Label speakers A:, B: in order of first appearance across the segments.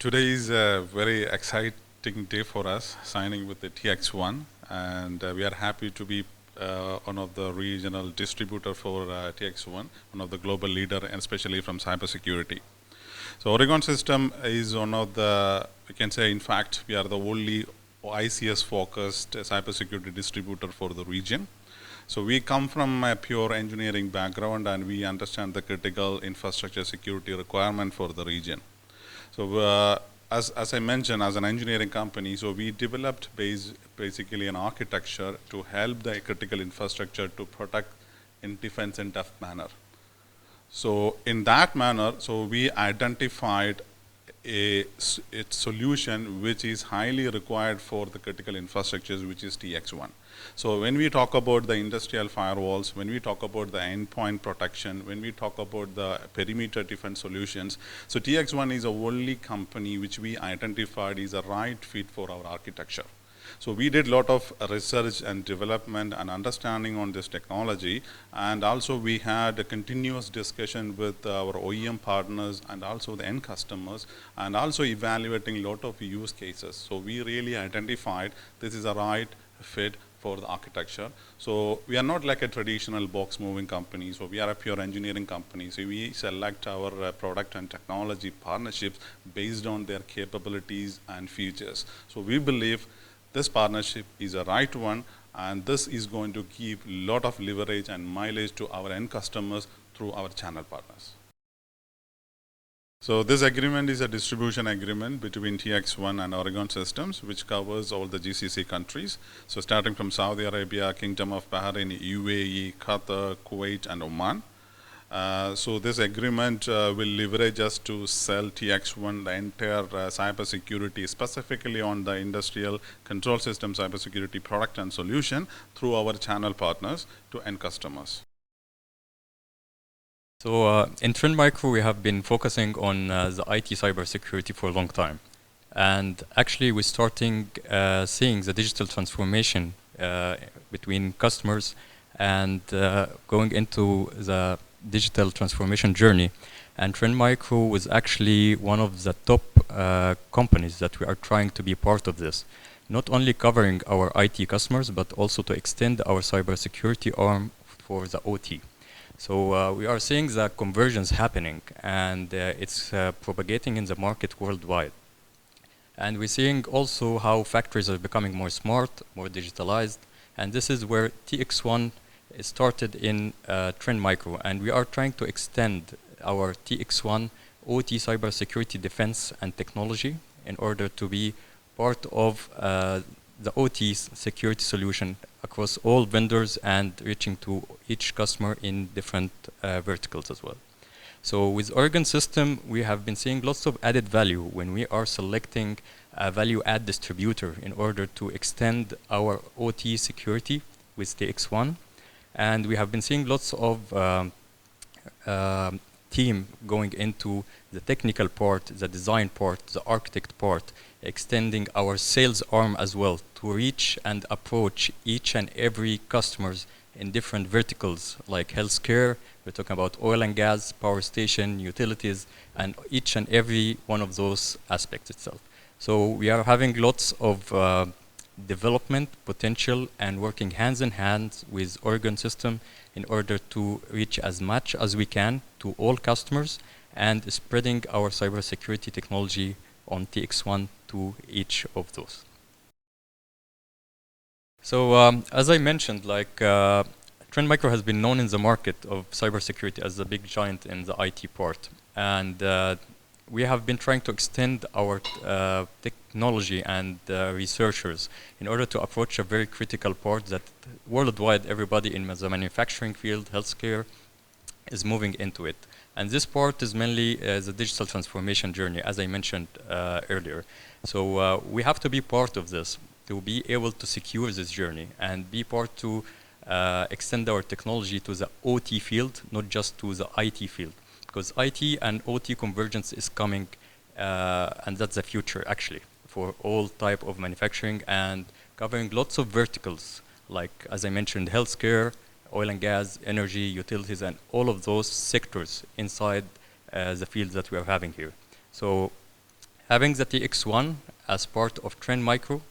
A: Today is a very exciting day for us, signing with the TX1, and we are happy to be one of the regional distributor for TX1, one of the global leader, and especially from cybersecurity. So Oregon System is one of the, we can say, in fact, we are the only ICS-focused cybersecurity distributor for the region. So we come from a pure engineering background, and we understand the critical infrastructure security requirement for the region. So as I mentioned, as an engineering company, so we developed basically an architecture to help the critical infrastructure to protect in defense and tough manner. So in that manner, so we identified a solution which is highly required for the critical infrastructures, which is TX1. So when we talk about the industrial firewalls, when we talk about the endpoint protection, when we talk about the perimeter defense solutions, so TX1 is the only company which we identified is a right fit for our architecture. So we did a lot of research and development and understanding on this technology, and also we had a continuous discussion with our OEM partners and also the end customers, and also evaluating a lot of use cases. So we really identified this is a right fit for the architecture. So we are not like a traditional box moving company, so we are a pure engineering company. So we select our product and technology partnerships based on their capabilities and features. So we believe this partnership is a right one, and this is going to give a lot of leverage and mileage to our end customers through our channel partners. So this agreement is a distribution agreement between TX1 and Oregon Systems, which covers all the GCC countries. So starting from Saudi Arabia, Kingdom of Bahrain, UAE, Qatar, Kuwait, and Oman. So this agreement will leverage us to sell TX1 the entire cybersecurity, specifically on the industrial control system cybersecurity product and solution through our channel partners to end customers.
B: So in Trend Micro, we have been focusing on the IT cybersecurity for a long time. And actually, we're starting seeing the digital transformation between customers and going into the digital transformation journey. And Trend Micro was actually one of the top companies that we are trying to be part of this. Not only covering our IT customers, but also to extend our cybersecurity arm for the OT. So we are seeing the conversions happening, and it's propagating in the market worldwide. And we're seeing also how factories are becoming more smart, more digitalized, and this is where TX1 started in Trend Micro, and we are trying to extend our TX1 OT cybersecurity defense and technology in order to be part of the OT security solution across all vendors and reaching to each customer in different verticals as well. So with Oregon System, we have been seeing lots of added value when we are selecting a value add distributor in order to extend our OT security with TX1. And we have been seeing lots of team going into the technical part, the design part, the architect part, extending our sales arm as well to reach and approach each and every customers in different verticals like healthcare. We're talking about oil and gas, power station, utilities, and each and every one of those aspects itself. So we are having lots of development potential and working hands in hand with Oregon System in order to reach as much as we can to all customers and spreading our cybersecurity technology on TX1 to each of those. So as I mentioned, like Trend Micro has been known in the market of cybersecurity as a big giant in the IT part, and we have been trying to extend our technology and researchers in order to approach a very critical part that worldwide everybody in the manufacturing field, healthcare, is moving into it. And this part is mainly the digital transformation journey, as I mentioned earlier. So we have to be part of this to be able to secure this journey and be part to extend our technology to the OT field, not just to the IT field. Because IT and OT convergence is coming, and that's the future actually for all type of manufacturing and covering lots of verticals, like as I mentioned, healthcare, oil and gas, energy, utilities, and all of those sectors inside the fields that we are having here. So Having the TX1 as part of Trend Micro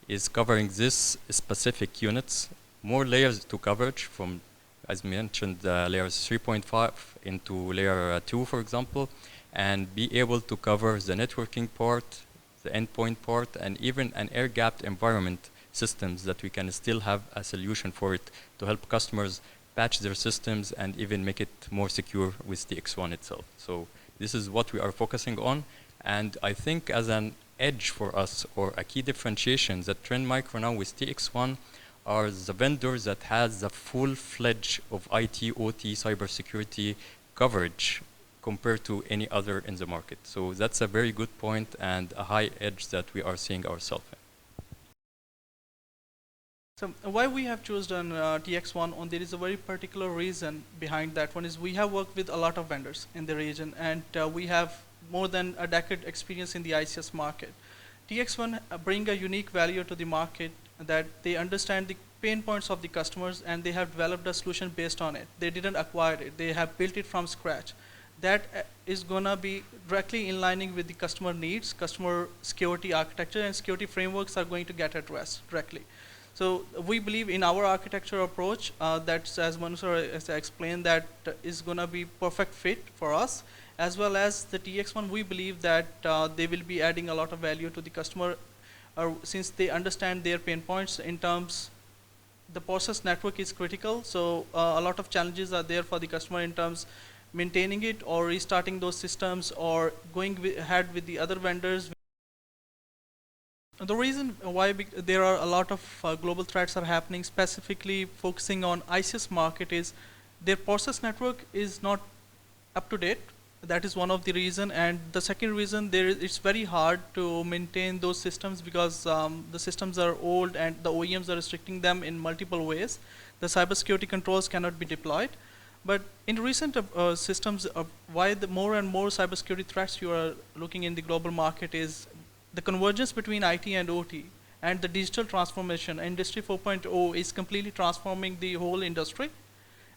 B: is covering this specific units, more layers to coverage from, as mentioned, layers 3.5 into layer 2, for example, and be able to cover the networking part, the endpoint part, and even an air-gapped environment systems that we can still have a solution for it to help customers patch their systems and even make it more secure with TX1 itself. So this is what we are focusing on. And I think as an edge for us, or a key differentiation, that Trend Micro now with TX1 are the vendors that has the full-fledged of IT, OT, cybersecurity coverage compared to any other in the market. So that's a very good point and a high edge that we are seeing ourselves in.
C: So why we have chosen TX1 there is a very particular reason behind that. One is we have worked with a lot of vendors in the region, and we have more than a decade experience in the ICS market. TX1 bring a unique value to the market, that they understand the pain points of the customers and they have developed a solution based on it. They didn't acquire it, they have built it from scratch. That is gonna be directly in lining with the customer needs, customer security architecture, and security frameworks are going to get addressed directly. So we believe in our architecture approach, that's, as Manu sir has explained, that is going to be perfect fit for us, as well as the TX1. We believe that they will be adding a lot of value to the customer, since they understand their pain points in terms. The process network is critical, so a lot of challenges are there for the customer in terms maintaining it or restarting those systems or going ahead with the other vendors. The reason why there are a lot of global threats are happening, specifically focusing on ICS market, is their process network is not up to date. That is one of the reason, and the second reason, it's very hard to maintain those systems because the systems are old and the OEMs are restricting them in multiple ways. The cybersecurity controls cannot be deployed. But in recent systems, why the more and more cybersecurity threats you are looking in the global market is the convergence between IT and OT and the digital transformation. Industry 4.0 is completely transforming the whole industry.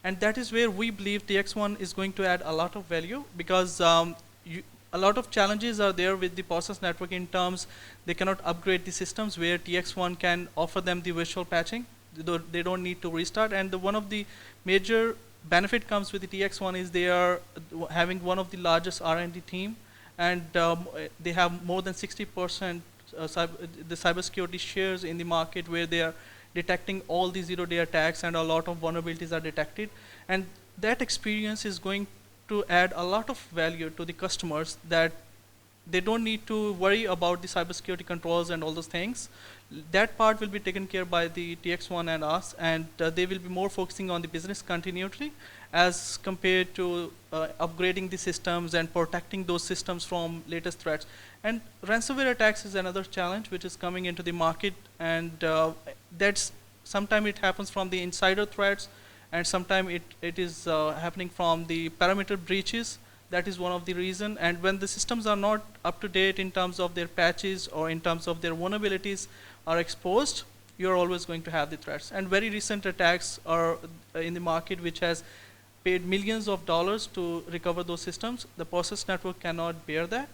C: And that is where we believe TX1 is going to add a lot of value, because a lot of challenges are there with the process network in terms they cannot upgrade the systems, where TX1 can offer them the virtual patching. They don't need to restart. And one of the major benefit comes with the TX1 is they are having one of the largest R&D team, and they have more than 60% the cybersecurity shares in the market, where they are detecting all the zero-day attacks and a lot of vulnerabilities are detected. And that experience is going to add a lot of value to the customers, that they don't need to worry about the cybersecurity controls and all those things. That part will be taken care by the TX1 and us, and they will be more focusing on the business continuity as compared to upgrading the systems and protecting those systems from latest threats. And ransomware attacks is another challenge which is coming into the market, and that's sometimes it happens from the insider threats, and sometimes it is happening from the parameter breaches. That is one of the reason. And when the systems are not up to date in terms of their patches or in terms of their vulnerabilities are exposed, you're always going to have the threats. And very recent attacks are in the market which has paid millions of dollars to recover those systems. The process network cannot bear that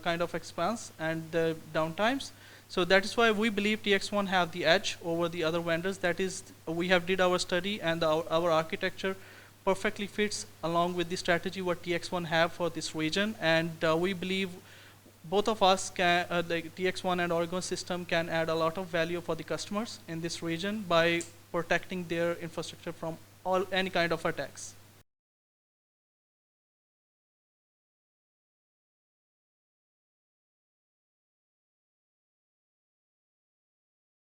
C: kind of expense and the downtimes. So that is why we believe TX1 have the edge over the other vendors. That is, we have did our study, and our architecture perfectly fits along with the strategy what TX1 have for this region. And we believe both of us can, like TX1 and Oregon system, can add a lot of value for the customers in this region by protecting their infrastructure from any kind of attacks.